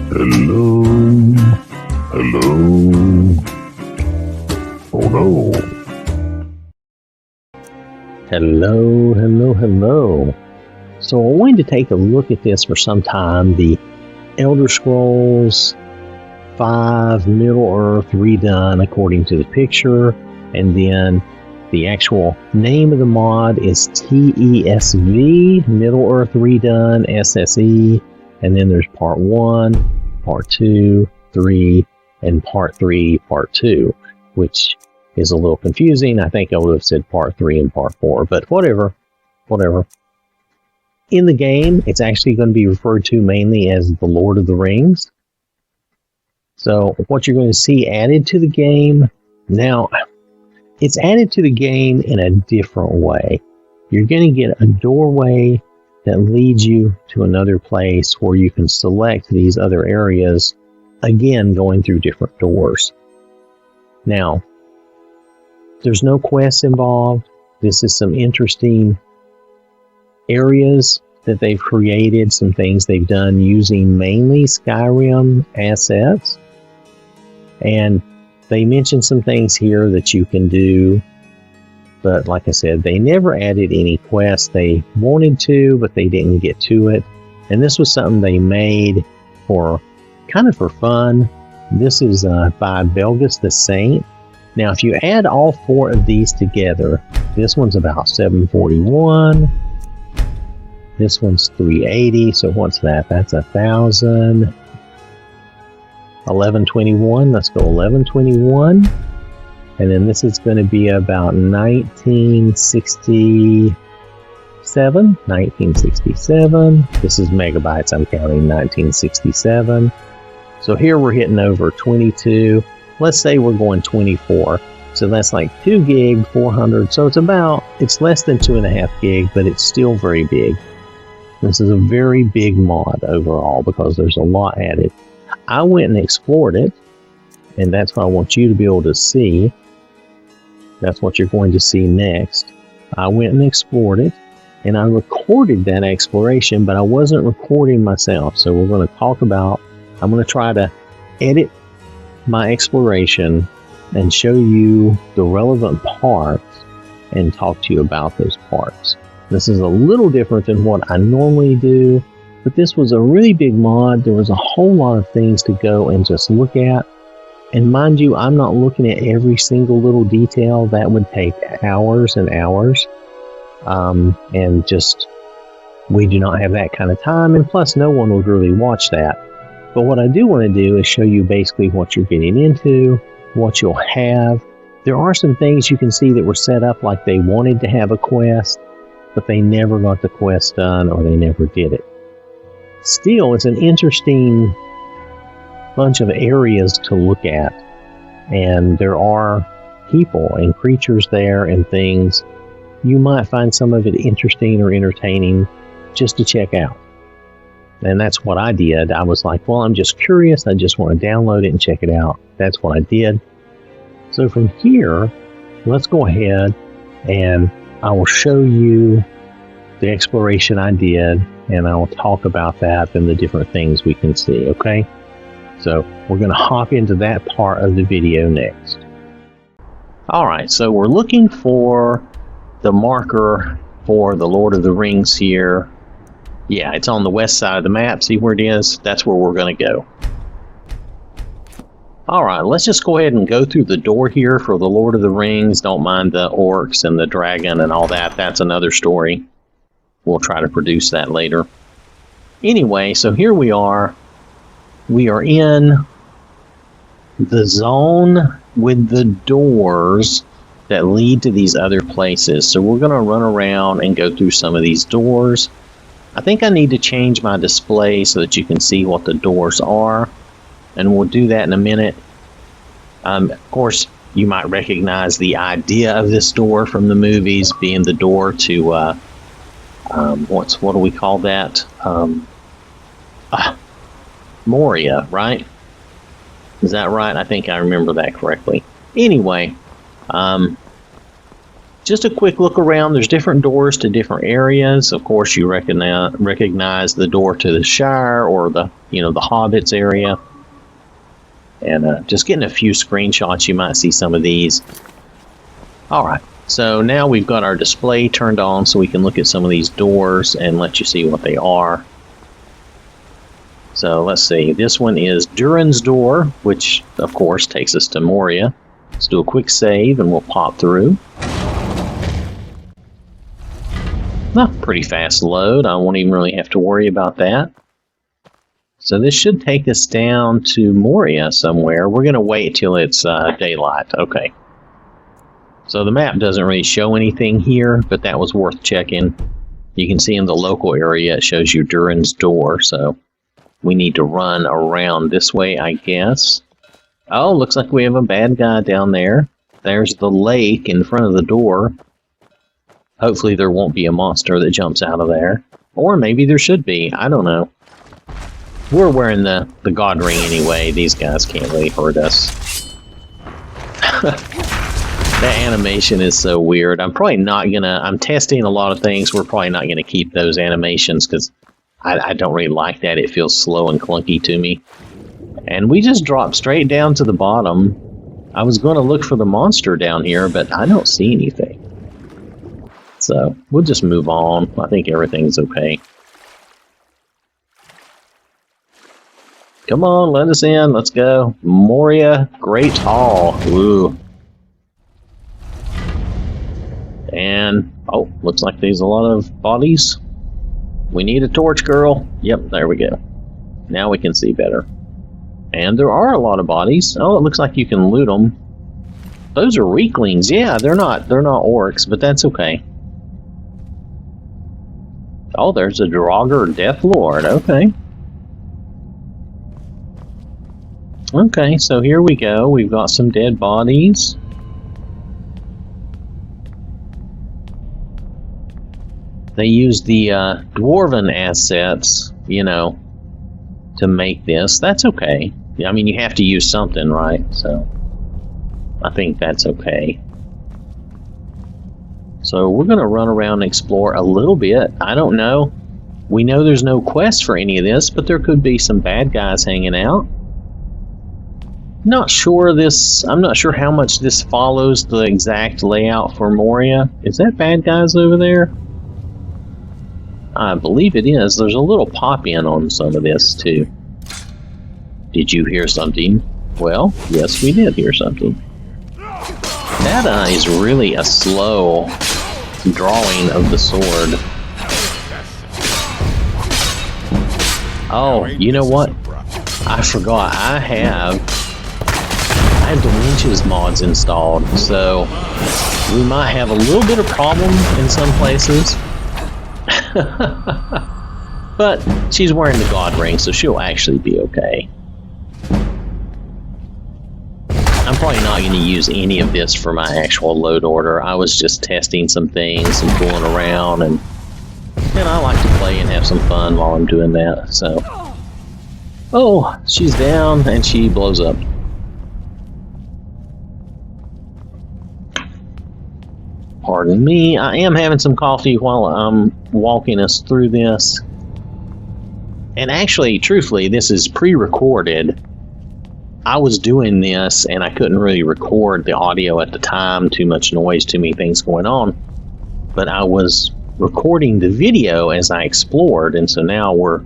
Hello? Hello? Oh no. Hello, hello, hello. So I wanted to take a look at this for some time. The Elder Scrolls 5 Middle-earth redone according to the picture. And then the actual name of the mod is TESV, Middle-earth redone SSE. And then there's part 1, part 2, 3, and part 3, part 2, which is a little confusing. I think I would have said part 3 and part 4, but whatever. In the game, it's actually going to be referred to mainly as the Lord of the Rings. So what you're going to see added to the game, now, it's added to the game in a different way. You're going to get a doorway that leads you to another place where you can select these other areas, again, going through different doors. Now, there's no quests involved. This is some interesting areas that they've created, some things they've done using mainly Skyrim assets. And they mentioned some things here that you can do. But like I said, they never added any quests. They wanted to, but they didn't get to it. And this was something they made for kind of for fun. This is by Belgus the Saint. Now, if you add all 4 of these together, this one's about 741. This one's 380. So what's that? That's 1,000. 1121. Let's go 1121. And then this is going to be about 1967. This is megabytes. I'm counting 1967. So here we're hitting over 22. Let's say we're going 24. So that's like 2 gig, 400. So it's less than 2.5 gig, but it's still very big. This is a very big mod overall because there's a lot added. I went and explored it, and that's what I want you to be able to see. That's what you're going to see next. I went and explored it, and I recorded that exploration, but I wasn't recording myself. So we're going to talk about, I'm going to try to edit my exploration and show you the relevant parts and talk to you about those parts. This is a little different than what I normally do, but this was a really big mod. There was a whole lot of things to go and just look at. And mind you, I'm not looking at every single little detail. That would take hours and hours. And just, we do not have that kind of time. And plus, no one would really watch that. But what I do want to do is show you basically what you're getting into, what you'll have. There are some things you can see that were set up like they wanted to have a quest, but they never got the quest done or they never did it. Still, it's an interesting bunch of areas to look at, and there are people and creatures there and things. You might find some of it interesting or entertaining just to check out, and that's what I did. I was like, well, I'm just curious, I just want to download it and check it out. That's what I did. So from here, let's go ahead and I will show you the exploration I did, and I will talk about that and the different things we can see, okay? So we're going to hop into that part of the video next. Alright, so we're looking for the marker for the Lord of the Rings here. Yeah, it's on the west side of the map. See where it is? That's where we're going to go. Alright, let's just go ahead and go through the door here for the Lord of the Rings. Don't mind the orcs and the dragon and all that. That's another story. We'll try to produce that later. Anyway, so here we are. We are in the zone with the doors that lead to these other places. So we're going to run around and go through some of these doors. I think I need to change my display so that you can see what the doors are. And we'll do that in a minute. Of course, you might recognize the idea of this door from the movies, being the door to, what do we call that? Moria, right? Is that right? I think I remember that correctly. Anyway, just a quick look around. There's different doors to different areas. Of course, you recognize the door to the Shire or the Hobbits area. And just getting a few screenshots, you might see some of these. All right, so now we've got our display turned on so we can look at some of these doors and let you see what they are. So let's see, this one is Durin's Door, which of course takes us to Moria. Let's do a quick save and we'll pop through. Pretty fast load. I won't even really have to worry about that. So this should take us down to Moria somewhere. We're going to wait till it's daylight. Okay. So the map doesn't really show anything here, but that was worth checking. You can see in the local area it shows you Durin's Door, so we need to run around this way, I guess. Oh, looks like we have a bad guy down there. There's the lake in front of the door. Hopefully there won't be a monster that jumps out of there. Or maybe there should be. I don't know. We're wearing the god ring anyway. These guys can't really hurt us. That animation is so weird. I'm probably not gonna... I'm testing a lot of things. We're probably not gonna keep those animations because I don't really like that. It feels slow and clunky to me. And we just dropped straight down to the bottom. I was going to look for the monster down here, but I don't see anything. So we'll just move on. I think everything's okay. Come on, let us in. Let's go. Moria Great Hall. Ooh. And, oh, looks like there's a lot of bodies. We need a torch, girl. Yep, there we go. Now we can see better. And there are a lot of bodies. Oh, it looks like you can loot them. Those are weaklings. Yeah, they're not orcs, but that's okay. Oh, there's a Draugr Death Lord. Okay. Okay, so here we go. We've got some dead bodies. They used the dwarven assets, you know, to make this. That's okay. I mean, you have to use something, right? So I think that's okay. So we're going to run around and explore a little bit. I don't know. We know there's no quest for any of this, but there could be some bad guys hanging out. Not sure this... I'm not sure how much this follows the exact layout for Moria. Is that bad guys over there? I believe it is. There's a little pop-in on some of this, too. Did you hear something? Well, yes, we did hear something. That is really a slow drawing of the sword. Oh, you know what? I forgot. I have the winches mods installed, so we might have a little bit of problem in some places. But she's wearing the god ring, so she'll actually be okay. I'm probably not going to use any of this for my actual load order. I was just testing some things and fooling around, and I like to play and have some fun while I'm doing that. So, oh, she's down and she blows up. Pardon me, I am having some coffee while I'm walking us through this. And actually, truthfully, this is pre-recorded. I was doing this and I couldn't really record the audio at the time. Too much noise, too many things going on. But I was recording the video as I explored, and so now we're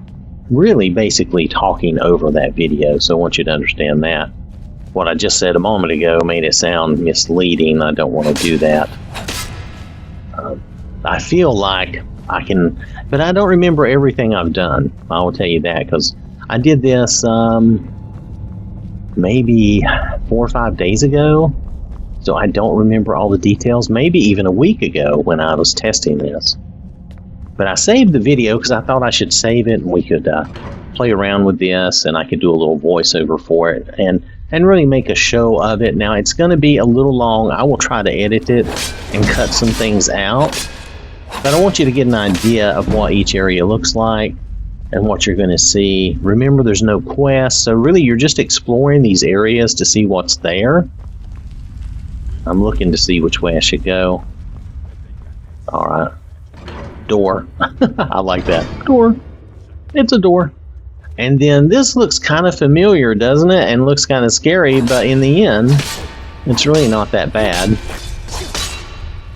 really basically talking over that video. So I want you to understand that. What I just said a moment ago made it sound misleading. I don't want to do that. I feel like I can, but I don't remember everything I've done. I will tell you that, because I did this maybe 4 or 5 days ago, so I don't remember all the details. Maybe even a week ago when I was testing this. But I saved the video because I thought I should save it and we could play around with this, and I could do a little voiceover for it and really make a show of it. Now, it's going to be a little long. I will try to edit it and cut some things out. But I want you to get an idea of what each area looks like and what you're going to see. Remember, there's no quest, so really you're just exploring these areas to see what's there. I'm looking to see which way I should go. Alright. Door. I like that. Door. It's a door. And then this looks kind of familiar, doesn't it? And looks kind of scary, but in the end, it's really not that bad.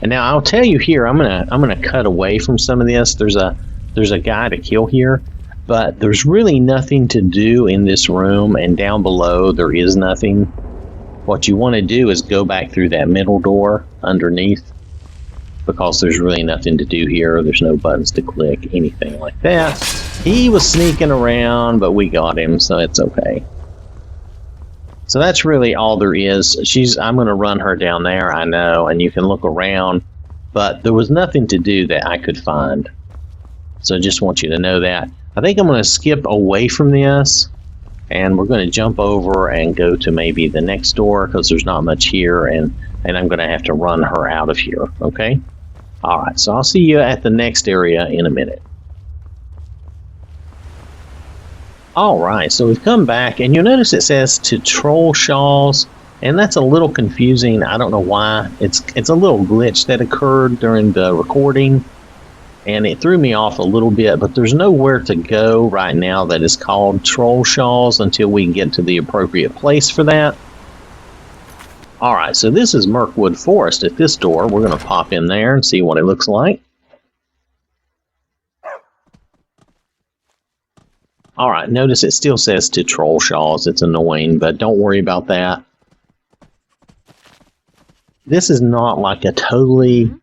And now I'll tell you here, I'm gonna cut away from some of this. There's a guy to kill here, but there's really nothing to do in this room, and down below there is nothing. What you want to do is go back through that middle door underneath, because there's really nothing to do here. There's no buttons to click, anything like that. He was sneaking around, but we got him, so it's okay. So that's really all there is. I'm going to run her down there, I know, and you can look around, but there was nothing to do that I could find. So I just want you to know that. I think I'm going to skip away from this, and we're going to jump over and go to maybe the next door, because there's not much here, and I'm going to have to run her out of here, okay? Alright, so I'll see you at the next area in a minute. Alright, so we've come back, and you'll notice it says to troll shawls, and that's a little confusing. I don't know why. It's a little glitch that occurred during the recording, and it threw me off a little bit, but there's nowhere to go right now that is called troll shawls until we get to the appropriate place for that. Alright, so this is Mirkwood Forest at this door. We're going to pop in there and see what it looks like. Alright, notice it still says to troll shawls. It's annoying, but don't worry about that. This is not like a totally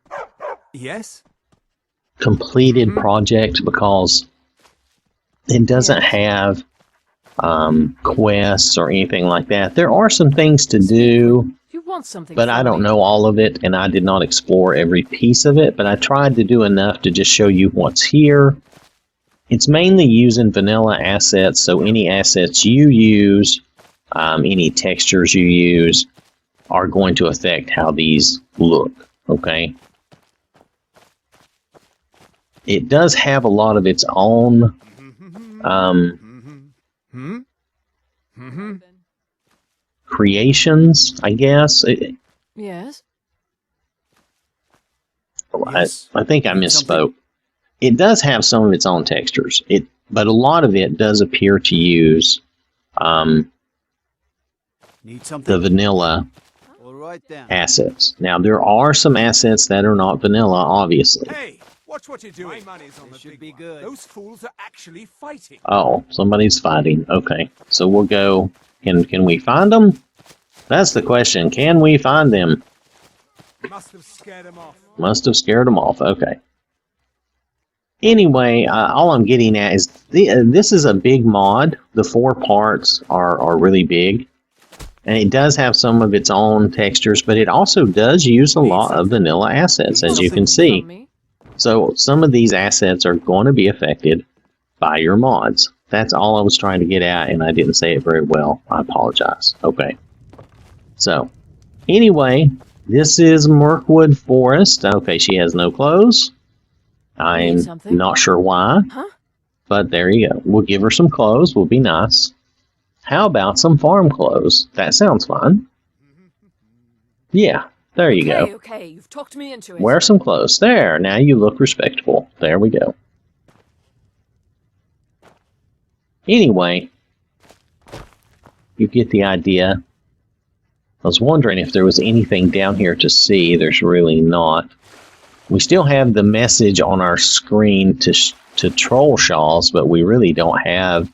completed project, because it doesn't have quests or anything like that. There are some things to do, but I don't know all of it, and I did not explore every piece of it, but I tried to do enough to just show you what's here. It's mainly using vanilla assets, so any assets you use, any textures you use, are going to affect how these look, okay? It does have a lot of its own creations, I guess. Yes. I think I misspoke. It does have some of its own textures, but a lot of it does appear to use the vanilla assets. Now, there are some assets that are not vanilla, obviously. Hey, watch what you're doing. My money's on the big be good. Those fools are actually fighting. Oh, somebody's fighting. Okay, so we'll go. Can we find them? That's the question. Can we find them? Must have scared them off. Must have scared them off. Okay. Anyway, all I'm getting at is this is a big mod. The 4 parts are really big. And it does have some of its own textures, but it also does use a lot of vanilla assets, as you can see. So some of these assets are going to be affected by your mods. That's all I was trying to get at, and I didn't say it very well. I apologize. Okay. So, anyway, this is Mirkwood Forest. Okay, she has no clothes. I'm not sure why, but there you go. We'll give her some clothes. Will be nice. How about some farm clothes? That sounds fun. Yeah, there you go. Okay, you've talked me into it. Wear some clothes. There, now you look respectable. There we go. Anyway, you get the idea. I was wondering if there was anything down here to see. There's really not. We still have the message on our screen to troll shawls, but we really don't have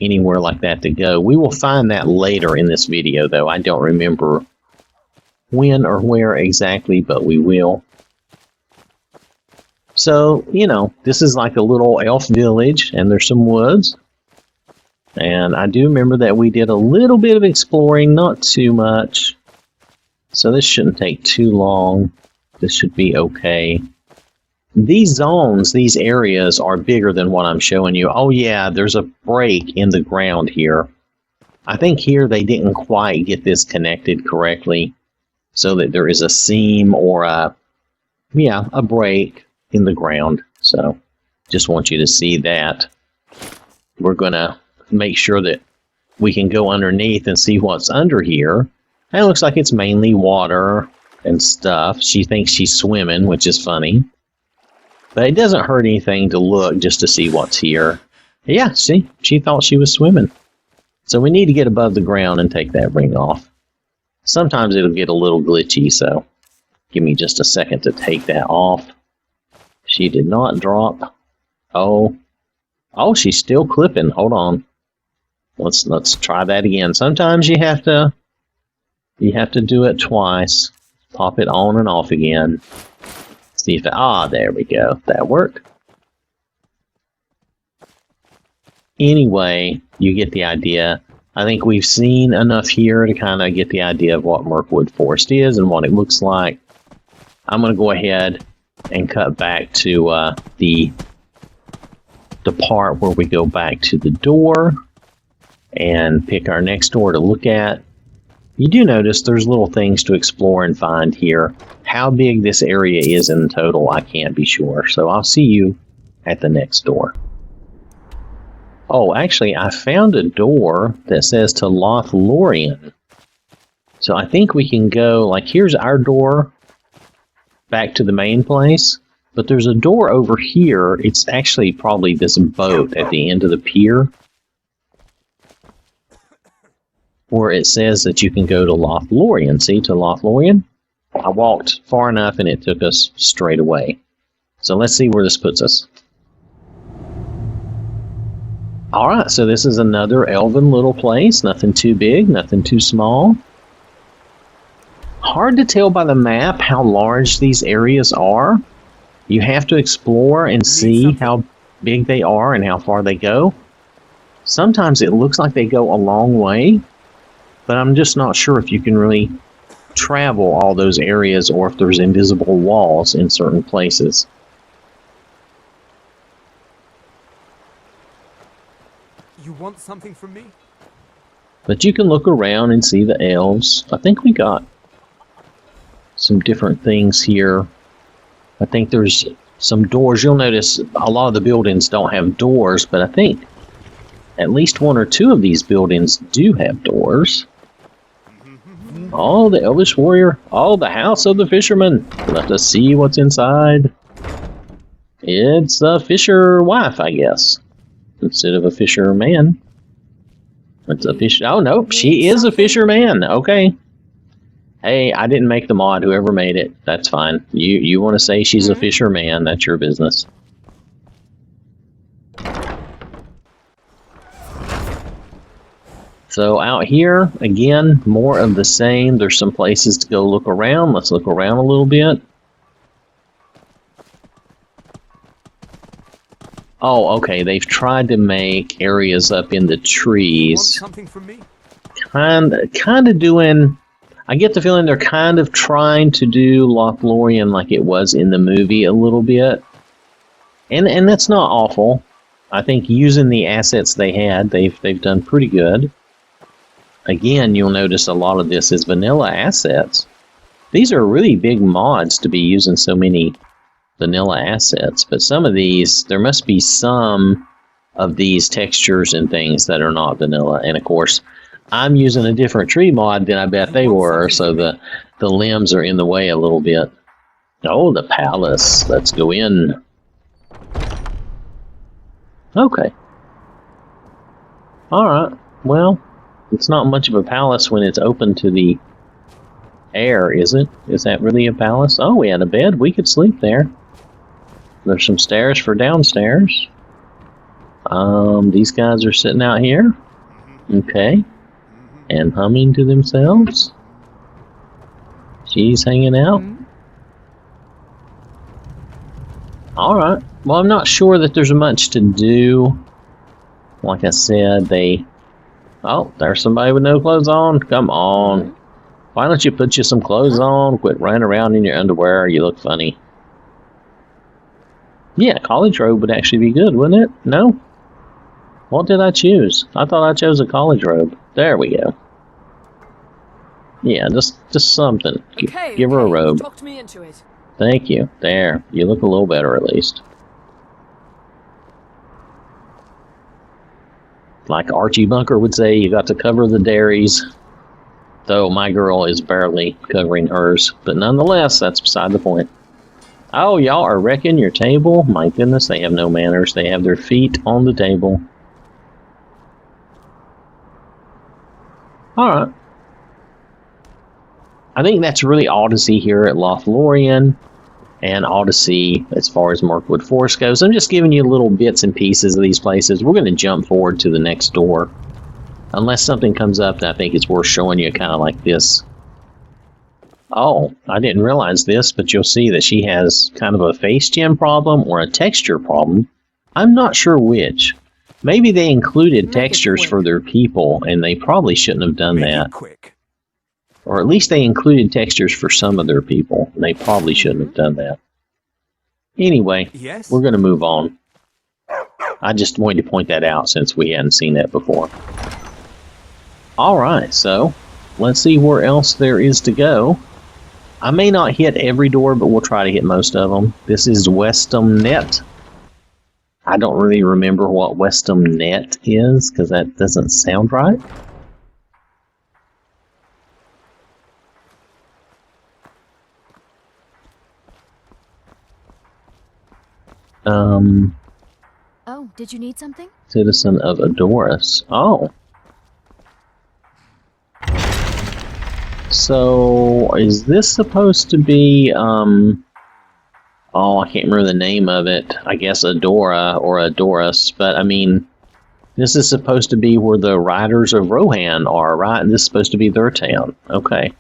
anywhere like that to go. We will find that later in this video, though. I don't remember when or where exactly, but we will. So, you know, this is like a little elf village, and there's some woods. And I do remember that we did a little bit of exploring, not too much. So this shouldn't take too long. This should be okay. These zones, these areas are bigger than what I'm showing you. Oh yeah, there's a break in the ground here. I think here they didn't quite get this connected correctly, so that there is a seam or a break in the ground. So just want you to see that. We're gonna make sure that we can go underneath and see what's under here. And it looks like it's mainly water and stuff. She thinks she's swimming, which is funny. But it doesn't hurt anything to look just to see what's here. Yeah, see? She thought she was swimming. So we need to get above the ground and take that ring off. Sometimes it'll get a little glitchy, so give me just a second to take that off. She did not drop. Oh, she's still clipping. Hold on. Let's try that again. Sometimes you have to do it twice. Pop it on and off again. See if there we go. That worked. Anyway, you get the idea. I think we've seen enough here to kind of get the idea of what Mirkwood Forest is and what it looks like. I'm going to go ahead and cut back to the part where we go back to the door and pick our next door to look at. You do notice there's little things to explore and find here. How big this area is in total, I can't be sure. So I'll see you at the next door. Oh, actually, I found a door that says to Lothlorien. So I think we can go, like, here's our door back to the main place. But there's a door over here. It's actually probably this boat at the end of the pier, where it says that you can go to Lothlorien. See, to Lothlorien? I walked far enough and it took us straight away. So let's see where this puts us. Alright, so this is another elven little place. Nothing too big, nothing too small. Hard to tell by the map how large these areas are. You have to explore and see how big they are and how far they go. Sometimes it looks like they go a long way, but I'm just not sure if you can really travel all those areas or if there's invisible walls in certain places. You want something from me? But you can look around and see the elves. I think we got some different things here. I think there's some doors. You'll notice a lot of the buildings don't have doors, but I think at least one or two of these buildings do have doors. Oh, the Elvish Warrior. Oh, the House of the Fisherman. Let us see what's inside. It's a fisher wife, I guess, instead of a fisherman. It's a fish. Oh, nope, she is a fisherman. Okay. Hey, I didn't make the mod. Whoever made it, that's fine. You want to say she's a fisherman, that's your business. So out here, again, more of the same. There's some places to go look around. Let's look around a little bit. Oh, okay, they've tried to make areas up in the trees. Want something from me? Kind of doing... I get the feeling they're kind of trying to do Lothlorien like it was in the movie a little bit. And that's not awful. I think using the assets they had, they've done pretty good. Again, you'll notice a lot of this is vanilla assets. These are really big mods to be using so many vanilla assets, but some of these, there must be some of these textures and things that are not vanilla. And of course, I'm using a different tree mod than I bet they were, so the limbs are in the way a little bit. Oh, the palace. Let's go in. Okay. Alright, well, it's not much of a palace when it's open to the air, is it? Is that really a palace? Oh, we had a bed. We could sleep there. There's some stairs for downstairs. These guys are sitting out here. Okay. And humming to themselves. She's hanging out. Alright. Well, I'm not sure that there's much to do. Like I said, oh, there's somebody with no clothes on. Come on. Why don't you put you some clothes on? Quit running around in your underwear. You look funny. Yeah, college robe would actually be good, wouldn't it? No? What did I choose? I thought I chose a college robe. There we go. Yeah, just something. Okay, Give her a robe. Talked me into it. Thank you. There. You look a little better, at least. Like Archie Bunker would say, you got to cover the dairies. Though my girl is barely covering hers. But nonetheless, that's beside the point. Oh, y'all are wrecking your table? My goodness, they have no manners. They have their feet on the table. Alright. I think that's really all to see here at Lothlorien. And all to see as far as Mirkwood Forest goes. I'm just giving you little bits and pieces of these places. We're going to jump forward to the next door. Unless something comes up that I think it's worth showing you, kind of like this. Oh, I didn't realize this, but you'll see that she has kind of a face gem problem or a texture problem. I'm not sure which. Maybe they included textures for their people, and they probably shouldn't have done that. Or at least they included textures for some of their people. They probably shouldn't have done that. Anyway, we're going to move on. I just wanted to point that out since we hadn't seen that before. Alright, so let's see where else there is to go. I may not hit every door, but we'll try to hit most of them. This is Westham Net. I don't really remember what Westham Net is, because that doesn't sound right. Oh, did you need something? Citizen of Adoris. Oh. So, is this supposed to be, oh, I can't remember the name of it. I guess Adora or Adoris, but I mean, this is supposed to be where the riders of Rohan are, right? This is supposed to be their town. Okay.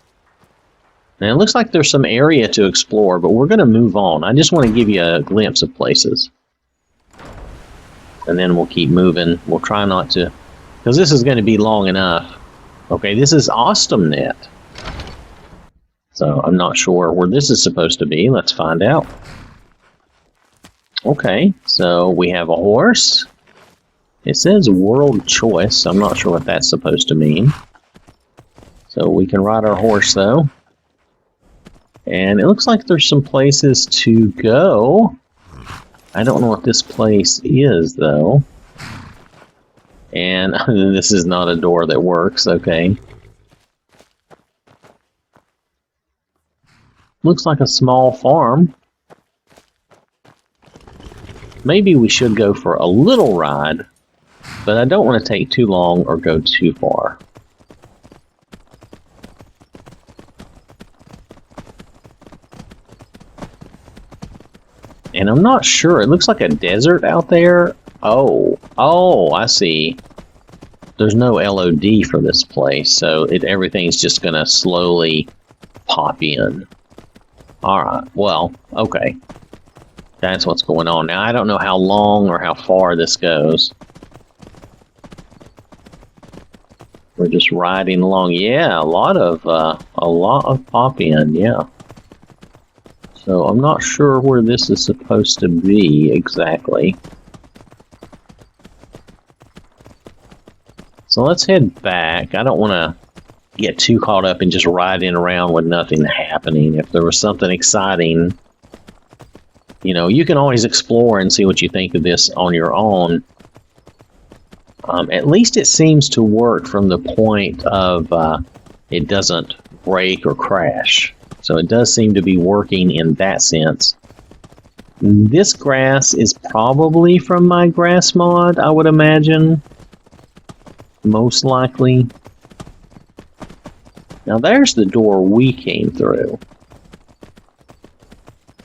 Now, it looks like there's some area to explore, but we're going to move on. I just want to give you a glimpse of places. And then we'll keep moving. We'll try not to, because this is going to be long enough. Okay, this is Ostamnet. So I'm not sure where this is supposed to be. Let's find out. Okay, so we have a horse. It says World Choice. I'm not sure what that's supposed to mean. So we can ride our horse, though. And it looks like there's some places to go. I don't know what this place is, though. And this is not a door that works, okay. Looks like a small farm. Maybe we should go for a little ride, but I don't want to take too long or go too far. And I'm not sure. It looks like a desert out there. Oh, I see. There's no LOD for this place, so everything's just going to slowly pop in. Alright, well, okay. That's what's going on. Now, I don't know how long or how far this goes. We're just riding along. Yeah, a lot of pop in, yeah. So I'm not sure where this is supposed to be exactly. So let's head back. I don't want to get too caught up in just riding around with nothing happening. If there was something exciting, you know, you can always explore and see what you think of this on your own. At least it seems to work from the point of it doesn't break or crash. So it does seem to be working in that sense. This grass is probably from my grass mod, I would imagine. Most likely. Now there's the door we came through.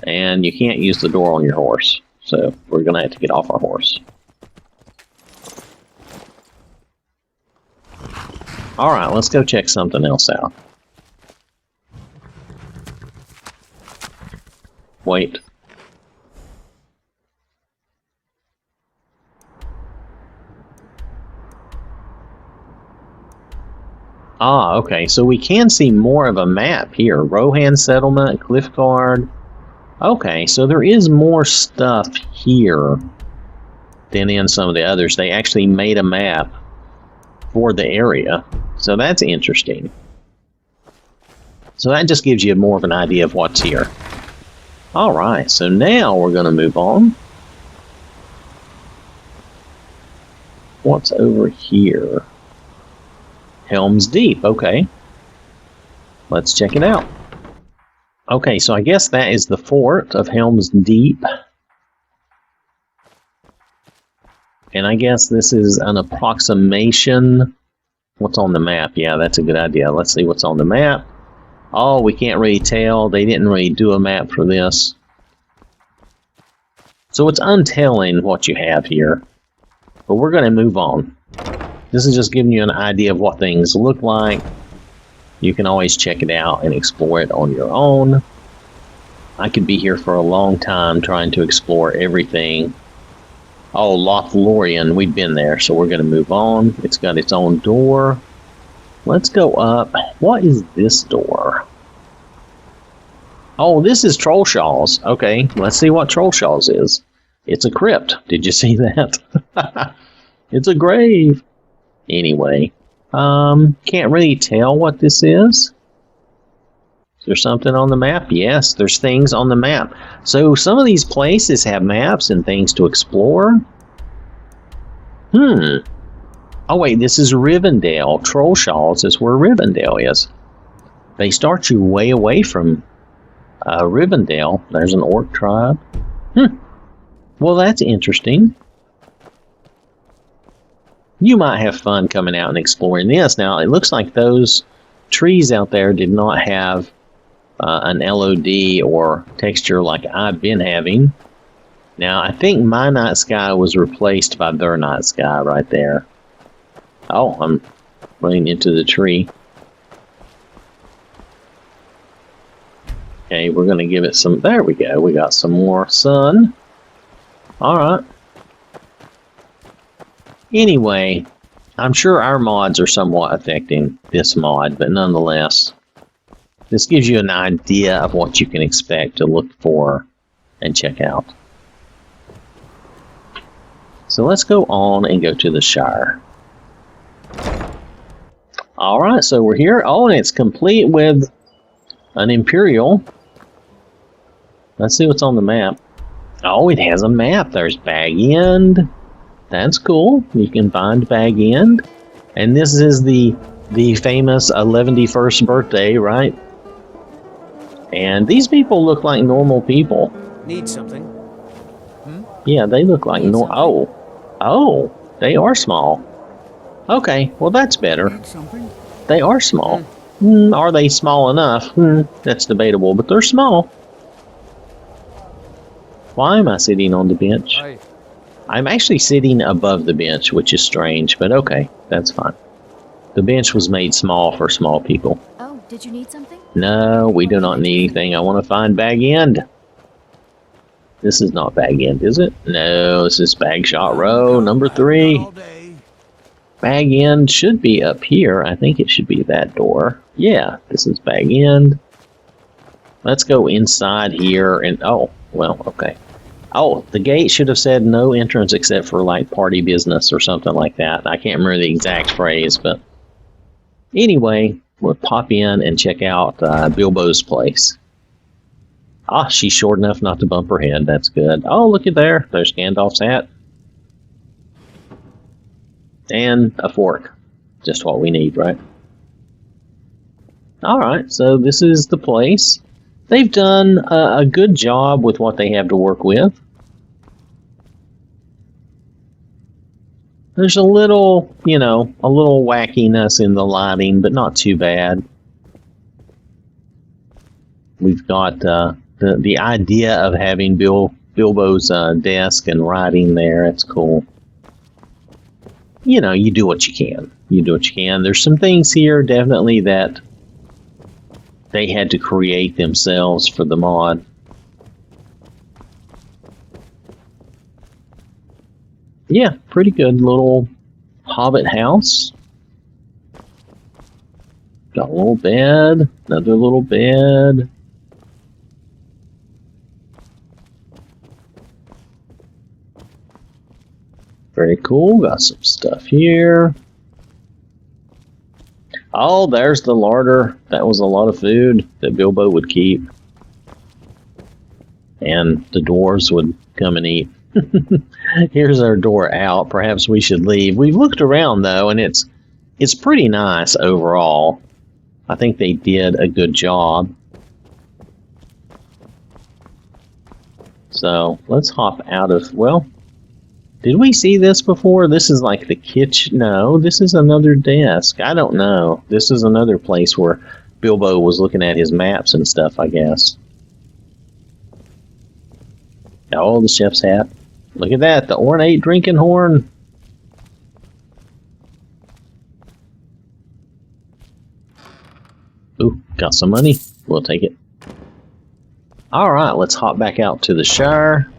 And you can't use the door on your horse. So we're going to have to get off our horse. Alright, let's go check something else out. Wait. Ah, okay, so we can see more of a map here. Rohan Settlement, Cliffguard. Okay, so there is more stuff here than in some of the others. They actually made a map for the area, so that's interesting. So that just gives you more of an idea of what's here. Alright, so now we're going to move on. What's over here? Helm's Deep, okay. let's check it out. Okay, so I guess that is the fort of Helm's Deep. And I guess this is an approximation. What's on the map? Yeah, that's a good idea. Let's see what's on the map. Oh, we can't really tell. They didn't really do a map for this. So it's untelling what you have here. But we're going to move on. This is just giving you an idea of what things look like. You can always check it out and explore it on your own. I could be here for a long time trying to explore everything. Oh, Lothlorien, we've been there, so we're going to move on. It's got its own door. Let's go up. What is this door? Oh, this is Trollshaw's. Okay, let's see what Trollshaw's is. It's a crypt. Did you see that? It's a grave. Anyway, can't really tell what this is. Is there something on the map? Yes, there's things on the map. So some of these places have maps and things to explore. Oh wait, this is Rivendell. Trollshaw's is where Rivendell is. They start you way away from Rivendell. There's an orc tribe. Well, that's interesting. You might have fun coming out and exploring this. Now, it looks like those trees out there did not have an LOD or texture like I've been having. Now, I think my night sky was replaced by their night sky right there. Oh, I'm running into the tree. Okay, we're going to give it some... There we go. We got some more sun. Alright. Anyway, I'm sure our mods are somewhat affecting this mod, but nonetheless, this gives you an idea of what you can expect to look for and check out. So let's go on and go to the Shire. Alright, so we're here. Oh, and it's complete with an Imperial. Let's see what's on the map. Oh, it has a map. There's Bag End. That's cool. You can find Bag End. And this is the famous 11st birthday, right? And these people look like normal people. Need something? Yeah, they look like normal. Oh, they are small. Okay, well that's better. Need something? They are small. Are they small enough? That's debatable, but they're small. Why am I sitting on the bench? Aye. I'm actually sitting above the bench, which is strange, but okay, that's fine. The bench was made small for small people. Oh, did you need something? No, we do not need anything. I want to find Bag End. This is not Bag End, is it? No, this is Bagshot Row, number 3. All day. Bag End should be up here. I think it should be that door. Yeah, this is Bag End. Let's go inside here and... Oh, well, okay. Oh, the gate should have said no entrance except for, like, party business or something like that. I can't remember the exact phrase, but... Anyway, we'll pop in and check out Bilbo's place. Ah, she's short enough not to bump her head. That's good. Oh, look at there. There's Gandalf's hat. And a fork. Just what we need, right? Alright, so this is the place. They've done a good job with what they have to work with. There's a little, you know, a little wackiness in the lighting, but not too bad. We've got the idea of having Bilbo's desk and writing there. It's cool. You know, you do what you can. You do what you can. There's some things here, definitely, that they had to create themselves for the mod. Yeah, pretty good little hobbit house. Got a little bed, another little bed. Very cool, got some stuff here. Oh, there's the larder. That was a lot of food that Bilbo would keep. And the dwarves would come and eat. Here's our door out. Perhaps we should leave. We've looked around, though, and it's pretty nice overall. I think they did a good job. So let's hop out of, well, did we see this before? This is like the kitchen. No, this is another desk. I don't know. This is another place where Bilbo was looking at his maps and stuff, I guess. Oh, the chef's hat. Look at that, the ornate drinking horn. Ooh, got some money. We'll take it. Alright, let's hop back out to the Shire.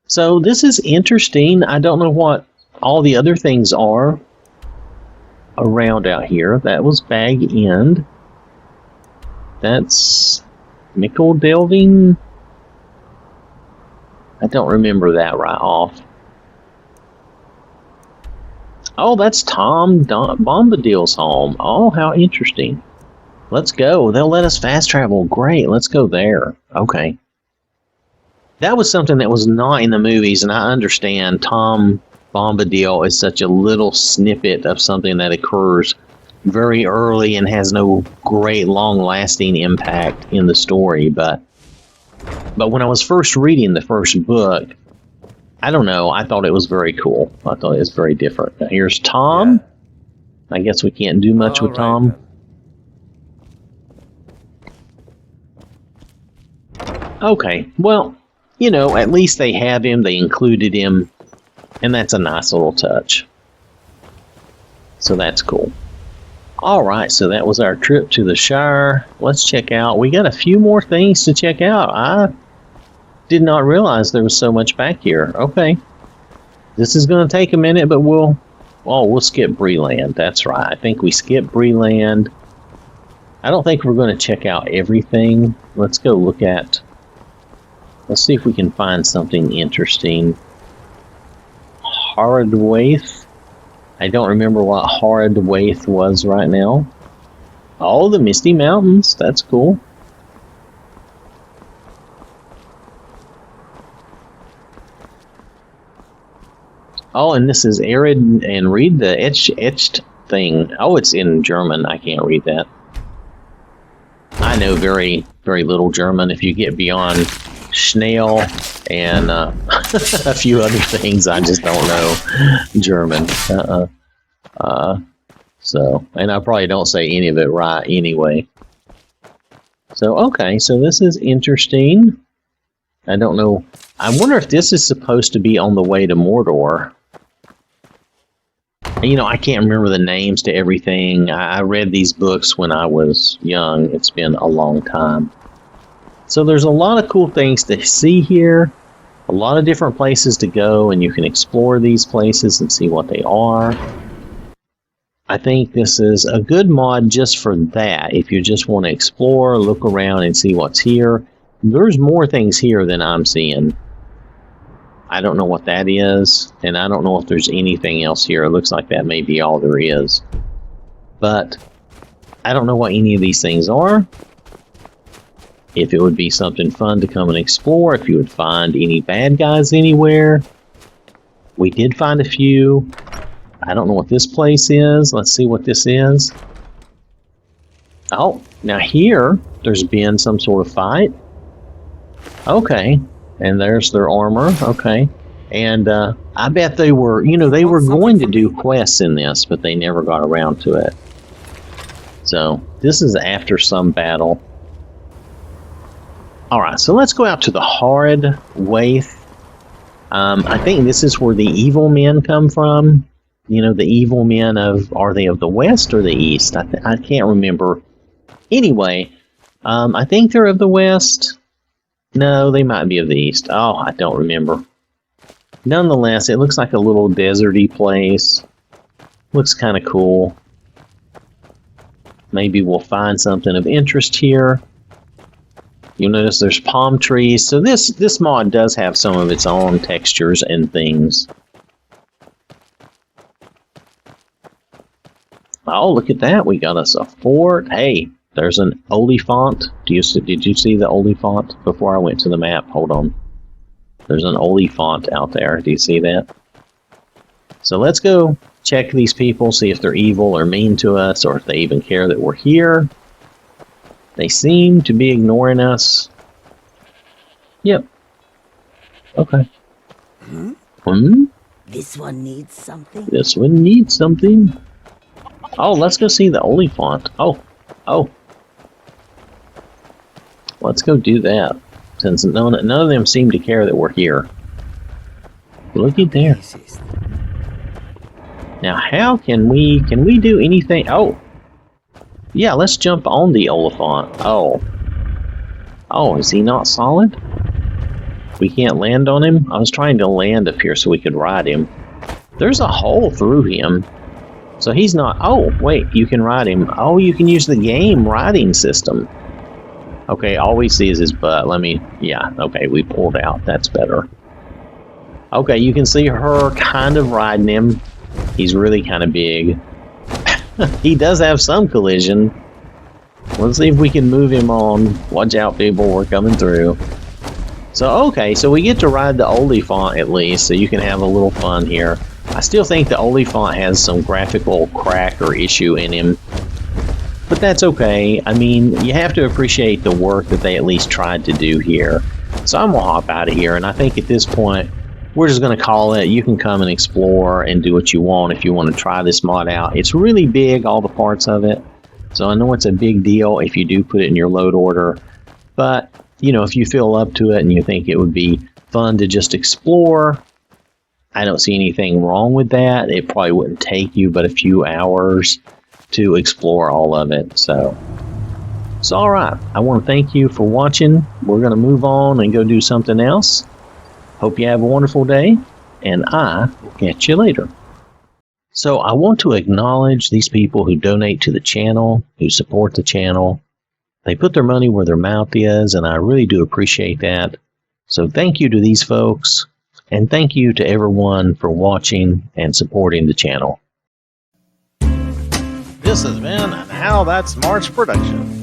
So this is interesting. I don't know what all the other things are around out here. That was Bag End. That's Mickle Delving. I don't remember that right off. Oh, that's Bombadil's home. Oh, how interesting. Let's go. They'll let us fast travel. Great. Let's go there. Okay. That was something that was not in the movies, and I understand Tom Bombadil is such a little snippet of something that occurs very early and has no great long-lasting impact in the story, but when I was first reading the first book, I don't know, I thought it was very cool. I thought it was very different. Now, here's Tom. Yeah. I guess we can't do much with Tom. Then. Okay, well, you know, at least they have him, they included him, and that's a nice little touch. So that's cool. Alright, so that was our trip to the Shire. Let's check out, we got a few more things to check out. I did not realize there was so much back here. Okay. This is going to take a minute, but we'll skip Breland. That's right, I think we skipped Breland. I don't think we're going to check out everything. Let's go look at... Let's see if we can find something interesting. Haradwaith. I don't remember what Haradwaith was right now. Oh, the Misty Mountains. That's cool. Oh, and this is Arid, and read the etched thing. Oh, it's in German. I can't read that. I know very, very little German. If you get beyond Schnell and a few other things, I just don't know German. So, and I probably don't say any of it right anyway. So, okay, so this is interesting. I don't know. I wonder if this is supposed to be on the way to Mordor. You know, I can't remember the names to everything. I read these books when I was young. It's been a long time. So there's a lot of cool things to see here, a lot of different places to go, and you can explore these places and see what they are. I think this is a good mod just for that. If you just want to explore, look around, and see what's here. There's more things here than I'm seeing. I don't know what that is, and I don't know if there's anything else here. It looks like that may be all there is. But I don't know what any of these things are. If it would be something fun to come and explore, if you would find any bad guys anywhere. We did find a few. I don't know what this place is. Let's see what this is. Oh, now here, there's been some sort of fight. Okay, and there's their armor. Okay, and I bet they were, you know, they were going to do quests in this, but they never got around to it. So, this is after some battle. Alright, so let's go out to the Haradwaith. I think this is where the evil men come from. You know, the evil men of, are they of the west or the east? I can't remember. Anyway, I think they're of the west. No, they might be of the east. Oh, I don't remember. Nonetheless, it looks like a little deserty place. Looks kind of cool. Maybe we'll find something of interest here. You'll notice there's palm trees. So this mod does have some of its own textures and things. Oh, look at that. We got us a fort. Hey, there's an olifant. Did you see the olifant before I went to the map? Hold on. There's an olifant out there. Do you see that? So let's go check these people, see if they're evil or mean to us, or if they even care that we're here. They seem to be ignoring us. Yep. Okay. This one needs something. This one needs something. Oh, let's go see the Oliphant. Oh. Let's go do that. Since none of them seem to care that we're here. Look at there. Now, how can we do anything? Oh. Yeah, let's jump on the Oliphant. Oh, is he not solid? We can't land on him? I was trying to land up here so we could ride him. There's a hole through him. So he's not... Oh, wait, you can ride him. Oh, you can use the game riding system. Okay, all we see is his butt. Yeah, okay, we pulled out. That's better. Okay, you can see her kind of riding him. He's really kind of big. He does have some collision. Let's see if we can move him on. Watch out, people, we're coming through. So, okay, so we get to ride the Oliphant at least, so you can have a little fun here. I still think the Oliphant has some graphical crack or issue in him. But that's okay. I mean, you have to appreciate the work that they at least tried to do here. So I'm going to hop out of here, and I think at this point, we're just going to call it. You can come and explore and do what you want if you want to try this mod out. It's really big, all the parts of it. So I know it's a big deal if you do put it in your load order. But, you know, if you feel up to it and you think it would be fun to just explore, I don't see anything wrong with that. It probably wouldn't take you but a few hours to explore all of it. So all right. I want to thank you for watching. We're going to move on and go do something else. Hope you have a wonderful day, and I will catch you later. So I want to acknowledge these people who donate to the channel, who support the channel. They put their money where their mouth is, and I really do appreciate that. So thank you to these folks, and thank you to everyone for watching and supporting the channel. This has been an OwwThatSmarts production.